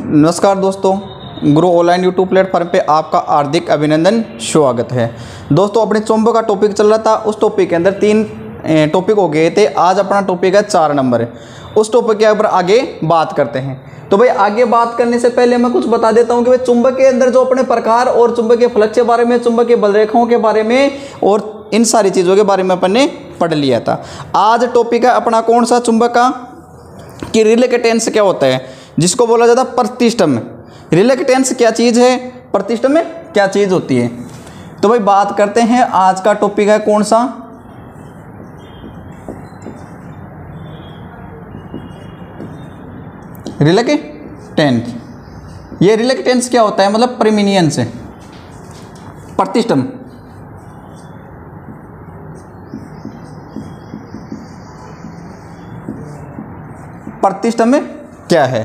नमस्कार दोस्तों, गुरु online YouTube platform पे आपका हार्दिक अभिनंदन स्वागत है। दोस्तों, अपने चुंबक का टॉपिक चल रहा था, उस टॉपिक के अंदर 3 टॉपिक हो गए थे। आज अपना टॉपिक है 4 नंबर। उस टॉपिक के ऊपर आगे बात करते हैं। तो भाई आगे बात करने से पहले मैं कुछ बता देता हूं कि भाई चुंबक के अंदर जो अपने प्रकार और चुंबक के फ्लक्स के बारे में, चुंबक के बलरेखाओं के बारे में और इन सारी चीज़ों के बारे में अपन ने पढ़ लिया था। आज टॉपिक है अपना कौन सा, चुंबक का कि रिलेक्टेंस क्या होता है, जिसको बोला जाता है प्रतिष्ठम। रिलेक्टेंस क्या चीज़ है, प्रतिष्ठम में क्या चीज़ होती है। तो भाई बात करते हैं। आज का टॉपिक है कौन सा, रिलेक्टेंस। ये रिलेक्टेंस क्या होता है, मतलब प्रेमिनियंस है, प्रतिष्ठम। प्रतिष्ठम में क्या है,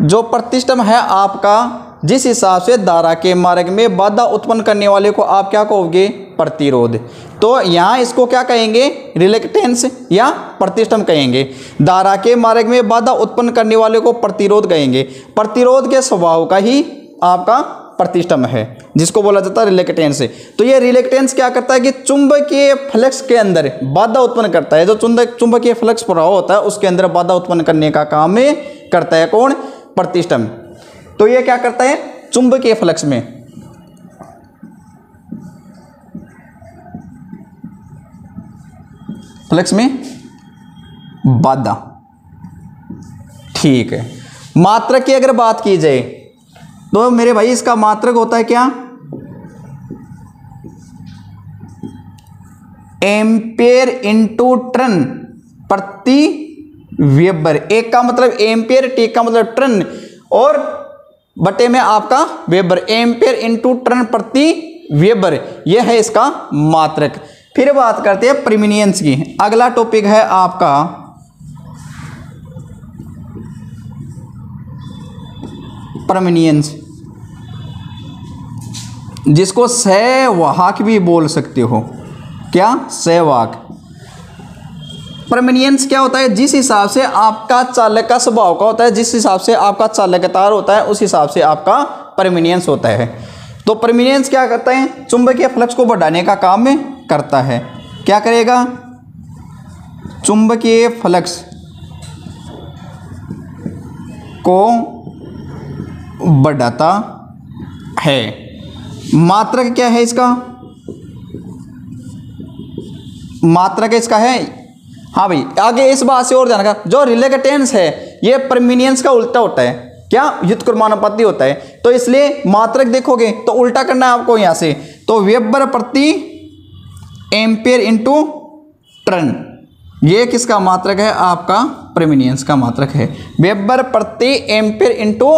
जो प्रतिष्ठम है आपका, जिस हिसाब से धारा के मार्ग में बाधा उत्पन्न करने वाले को आप क्या कहोगे, प्रतिरोध। तो यहाँ इसको क्या कहेंगे, रिलेक्टेंस या प्रतिष्ठम कहेंगे। धारा के मार्ग में बाधा उत्पन्न करने वाले को प्रतिरोध कहेंगे। प्रतिरोध के स्वभाव का ही आपका प्रतिष्ठम है, जिसको बोला जाता है रिलेक्टेंस। तो ये रिलेक्टेंस क्या करता है कि चुंबकीय फ्लक्स के अंदर बाधा उत्पन्न करता है। जो चुंबकीय फ्लक्स प्रवाह होता है उसके अंदर बाधा उत्पन्न करने का काम करता है कौन, प्रतिष्ठम। तो ये क्या करता है, चुंबकीय फ्लक्स में बाधा। ठीक है। मात्रक की अगर बात की जाए तो मेरे भाई इसका मात्रक होता है क्या, एम्पियर इंटू टर्न प्रति वेबर। एक का मतलब एम्पियर, टी का मतलब टर्न और बटे में आपका वेबर। एम्पियर इंटू टर्न प्रति वेबर, यह है इसका मात्रक। फिर बात करते हैं प्रेमिनियंस की। अगला टॉपिक है आपका प्रेमिनियंस, जिसको सहवाहक भी बोल सकते हो। क्या, सहवाहक। प्रेमिनियंस क्या होता है, जिस हिसाब से आपका चालक का स्वभाव का होता है, जिस हिसाब से आपका चालकतार होता है, उस हिसाब से आपका प्रेमिनियंस होता है। तो प्रेमिनियंस क्या करता है, चुंबकीय फ्लक्स को बढ़ाने का काम करता है। क्या करेगा, चुंबकीय फ्लक्स को बढ़ाता है। मात्रक क्या है इसका, मात्रक इसका है, हाँ भाई आगे इस बात से और ध्यान रखा, जो रिलेक्टेंस है ये प्रेमिनियंस का उल्टा होता है। क्या, व्युत्क्रमानुपाती होता है। तो इसलिए मात्रक देखोगे तो उल्टा करना है आपको यहां से। तो वेबर प्रति एम्पियर इंटू टर्न, ये किसका मात्रक है, आपका प्रेमिनियंस का मात्रक है। वेबर प्रति एम्पियर इंटू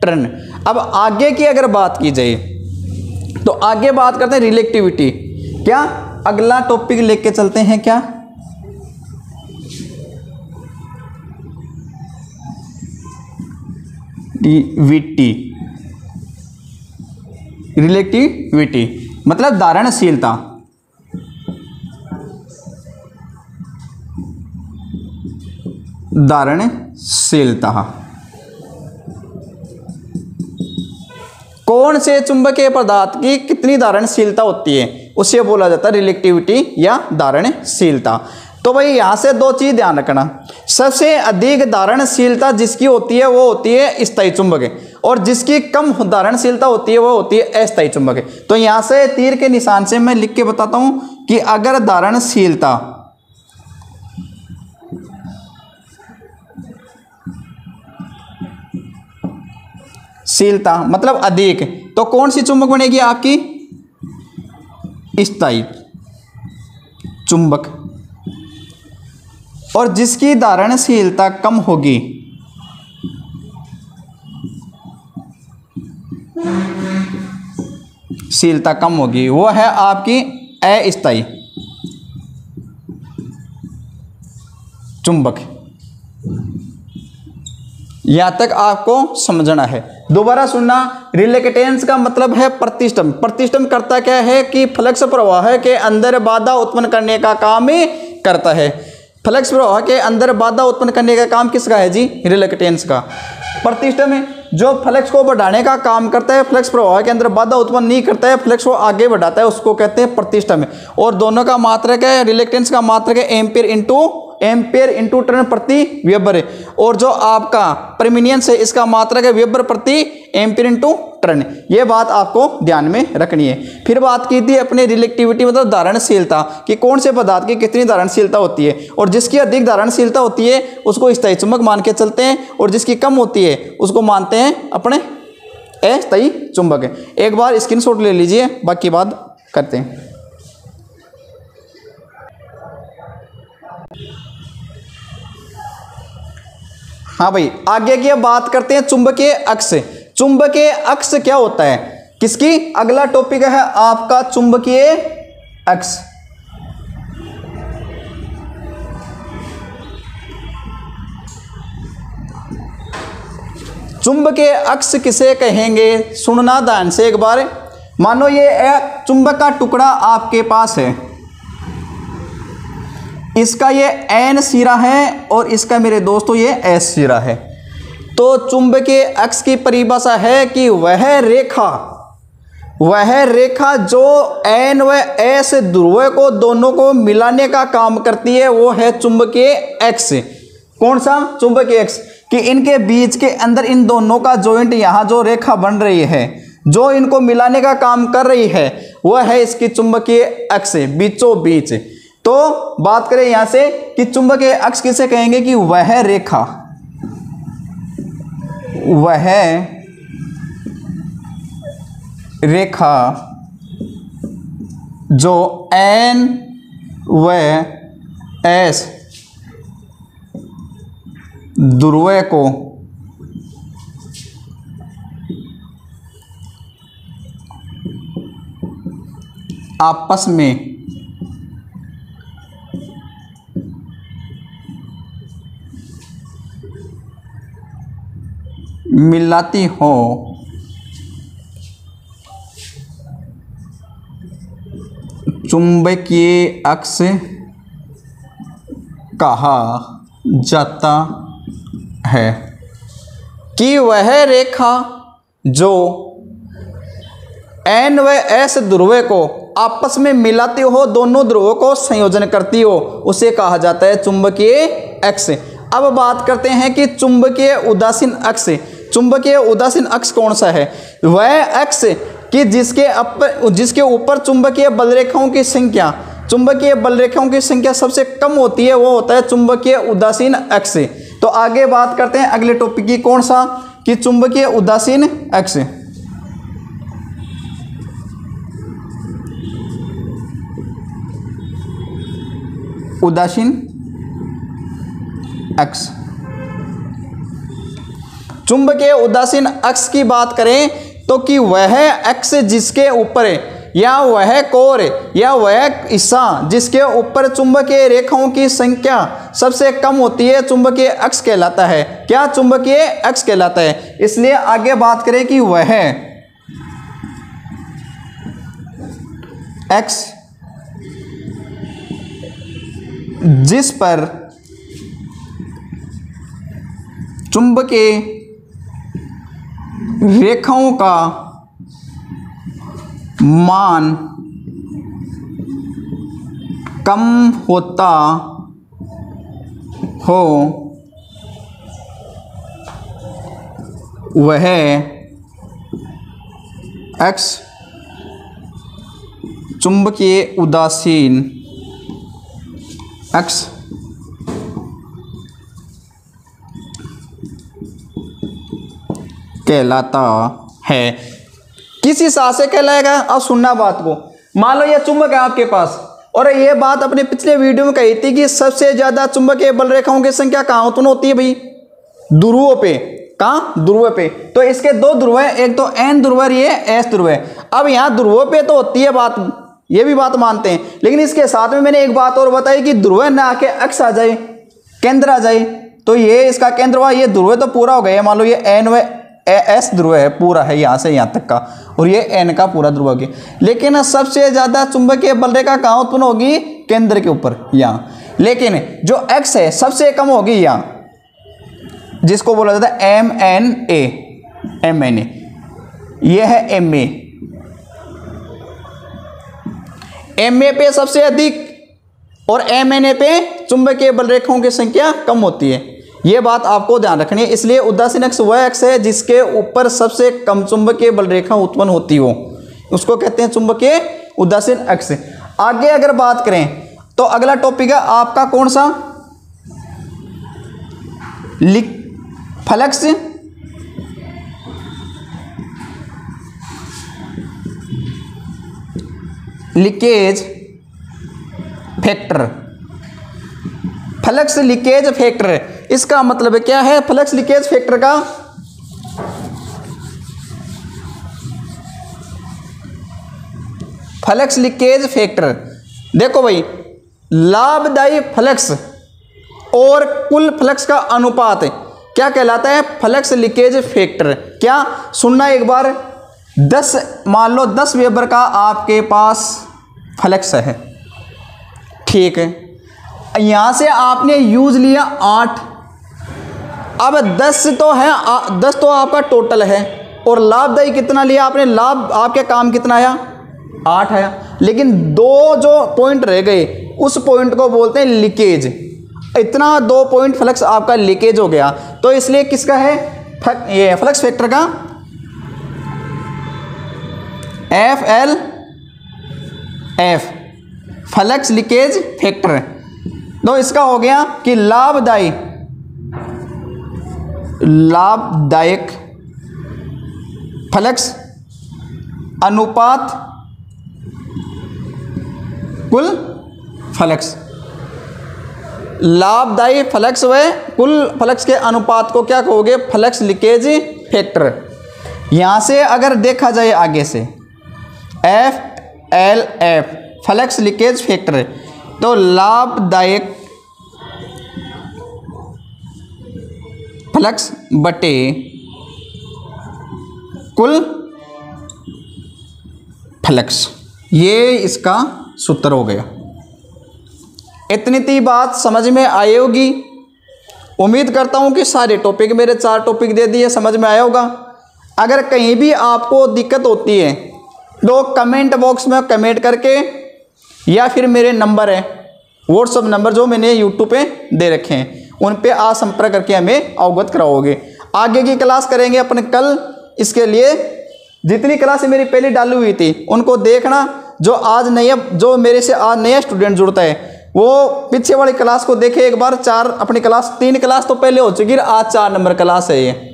टर्न। अब आगे की अगर बात की जाए तो आगे बात करते हैं रिलेक्टिविटी। क्या, अगला टॉपिक लेके चलते हैं, क्या, रिलेक्टिविटी मतलब धारणशीलता। धारणशीलता कौन से चुंबकीय पदार्थ की कितनी धारणशीलता होती है, उसे बोला जाता है रिलेक्टिविटी या धारणशीलता। तो भाई यहां से 2 चीज ध्यान रखना। सबसे अधिक धारणशीलता जिसकी होती है वो होती है स्थायी चुंबक, और जिसकी कम धारणशीलता होती है वो होती है अस्थायी चुंबक। तो यहां से तीर के निशान से मैं लिख के बताता हूं कि अगर धारणशीलता मतलब अधिक, तो कौन सी चुंबक बनेगी आपकी, स्थायी चुंबक। और जिसकी धारणशीलता कम होगी वो है आपकी अस्थायी चुंबक। यहां तक आपको समझना है। दोबारा सुनना, रिलेक्टेंस का मतलब है प्रतिष्ठम। प्रतिष्ठम करता क्या है कि फ्लक्स प्रवाह के अंदर बाधा उत्पन्न करने का काम करता है। फ्लक्स प्रवाह के अंदर बाधा उत्पन्न करने का काम किसका है जी? रिलेक्टेंस का। प्रतिष्ठम जो फ्लक्स को बढ़ाने का काम करता है, फ्लक्स प्रवाह के अंदर बाधा उत्पन्न नहीं करता है, फ्लक्स को आगे बढ़ाता है, उसको कहते हैं प्रतिष्ठा में। और दोनों का मात्रक है, रिलेक्टेंस का मात्रक है एम्पियर इंटू टर्न प्रति वेबर है। और जो आपका परमिनियंस है इसका मात्रक है वेबर प्रति एम्पियर इंटू टर्न। ये बात आपको ध्यान में रखनी है। फिर बात की थी अपने रिलेक्टिविटी मतलब धारणशीलता कि कौन से पदार्थ की कितनी धारणशीलता होती है, और जिसकी अधिक धारणशीलता होती है उसको स्थायी चुंबक मान के चलते हैं, और जिसकी कम होती है उसको मानते हैं अपने अस्थायी चुंबक है। एक बार स्क्रीनशॉट ले लीजिए, बाकी बात करते हैं। हाँ भाई, आगे की अब बात करते हैं चुंबकीय अक्ष। चुंबकीय अक्ष क्या होता है किसकी? अगला टॉपिक है आपका चुंबकीय अक्ष। चुंबकीय अक्ष किसे कहेंगे? सुनना ध्यान से एक बार। मानो ये एक चुंबक का टुकड़ा आपके पास है, इसका ये एन सिरा है और इसका मेरे दोस्तों ये एस सिरा है। तो चुंबकीय अक्ष की परिभाषा है कि वह रेखा जो एन व एस ध्रुव को दोनों को मिलाने का काम करती है वो है चुंबकीय अक्ष। कौन सा? चुंबकीय अक्ष। कि इनके बीच के अंदर इन दोनों का जॉइंट, यहाँ जो रेखा बन रही है जो इनको मिलाने का काम कर रही है वह है इसकी चुंबकीय अक्ष, बीचों बीच। तो बात करें यहां से कि चुंबकीय अक्ष किसे कहेंगे? कि वह रेखा जो एन व एस ध्रुव को आपस में मिलाती हो, चुंबकीय अक्ष कहा जाता है। कि वह रेखा जो एन व एस ध्रुव को आपस में मिलाती हो, दोनों ध्रुवों को संयोजन करती हो, उसे कहा जाता है चुंबकीय अक्ष। अब बात करते हैं कि चुंबकीय उदासीन अक्ष। चुंबकीय उदासीन अक्ष कौन सा है? वह अक्ष कि जिसके ऊपर चुंबकीय बल रेखाओं की संख्या सबसे कम होती है, वो होता है चुंबकीय उदासीन अक्ष। तो आगे बात करते हैं अगले टॉपिक की। कौन सा? कि चुंबकीय उदासीन अक्ष। उदासीन अक्ष। चुंबकीय उदासीन अक्ष की बात करें तो कि वह अक्ष जिसके ऊपर या वह कोर या वह हिस्सा जिसके ऊपर चुंबकीय रेखाओं की संख्या सबसे कम होती है चुंबकीय अक्ष कहलाता है। क्या? चुंबकीय अक्ष कहलाता है। इसलिए आगे बात करें कि वह अक्ष जिस पर चुंबकीय रेखाओं का मान कम होता हो वह अक्ष चुंबकीय उदासीन अक्ष कहलाता है। किस हिसाब से कहलाएगा? अब सुनना बात को। मान लो यह चुंबक है आपके पास, और ये बात अपने पिछले वीडियो में कही थी कि सबसे ज्यादा चुंबकीय बल रेखाओं की संख्या कहाँ उत्पन्न होती है भाई? ध्रुवों पे। कहाँ? ध्रुव पे। तो इसके दो ध्रुव है, एक तो एन ध्रुव है, ये एस ध्रुव है। अब यहाँ ध्रुवों पे तो होती है बात, ये भी बात मानते हैं, लेकिन इसके साथ में मैंने एक बात और बताई कि ध्रुव ना आके अक्ष आ जाए, केंद्र आ जाए, तो ये इसका केंद्र हुआ। ये ध्रुव तो पूरा हो गया, मान लो ये एन व एस ध्रुव है, पूरा है यहाँ से यहाँ तक का, और ये एन का पूरा ध्रुव होगी। लेकिन सबसे ज्यादा चुंबकीय बल रेखा कहाँ उत्पन्न होगी? केंद्र के ऊपर, यहाँ। लेकिन जो एक्स है सबसे कम होगी यहाँ, जिसको बोला जाता है एम एन ए, MnA, यह है Ma। Ma पे सबसे अधिक और MnA पे चुंबकीय बल रेखाओं की संख्या कम होती है। यह बात आपको ध्यान रखनी है। इसलिए उदासीन अक्ष वह अक्ष है जिसके ऊपर सबसे कम चुंबकीय बल रेखा उत्पन्न होती हो, उसको कहते हैं चुंबकीय उदासीन अक्ष। आगे अगर बात करें तो अगला टॉपिक है आपका कौन सा, flux leakage factor. Flux leakage factor, इसका मतलब क्या है? फ्लक्स लीकेज फैक्टर का फ्लक्स लीकेज फैक्टर देखो भाई, लाभदायी फ्लक्स और कुल फ्लक्स का अनुपात क्या कहलाता है? Flux leakage factor. क्या सुनना एक बार, 10 मान लो 10 वेबर का आपके पास फ्लक्स है, ठीक है, यहां से आपने यूज लिया 8, अब 10 तो है, 10 तो आपका टोटल है, और लाभदायी कितना लिया आपने? लाभ आपके काम कितना आया? 8 आया, लेकिन 2 जो पॉइंट रह गए उस पॉइंट को बोलते हैं लीकेज। इतना 2 पॉइंट फ्लक्स आपका लीकेज हो गया, तो इसलिए किसका है ये फ्लक्स फैक्टर का? FLF, flux leakage factor. तो इसका हो गया कि लाभदायक फ्लक्स अनुपात कुल फ्लक्स। लाभदायी फ्लक्स व कुल फ्लक्स के अनुपात को क्या कहोगे? Flux leakage factor. यहां से अगर देखा जाए आगे से FLF, फ्लक्स लीकेज फैक्टर, तो लाभदायक फ्लक्स बटे कुल फ्लक्स, ये इसका सूत्र हो गया। इतनी ती बात समझ में आई होगी। उम्मीद करता हूं कि सारे टॉपिक, मेरे 4 टॉपिक दे दिए, समझ में आया होगा। अगर कहीं भी आपको दिक्कत होती है तो कमेंट बॉक्स में कमेंट करके, या फिर मेरे नंबर है व्हाट्सअप नंबर जो मैंने यूट्यूब पे दे रखे हैं, उन पे आप संपर्क करके हमें अवगत कराओगे। आगे की क्लास करेंगे अपन कल। इसके लिए जितनी क्लासें मेरी पहले डाली हुई थी उनको देखना। जो मेरे से आज नया स्टूडेंट जुड़ता है वो पीछे वाली क्लास को देखे एक बार। 3 क्लास तो पहले हो चुकी है, आज 4 नंबर क्लास है ये।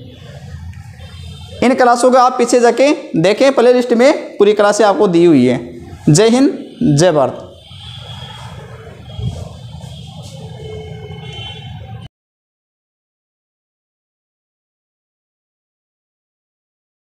इन क्लासों को आप पीछे जाके देखें, प्ले लिस्ट में पूरी क्लासें आपको दी हुई है। जय हिंद, जय भारत।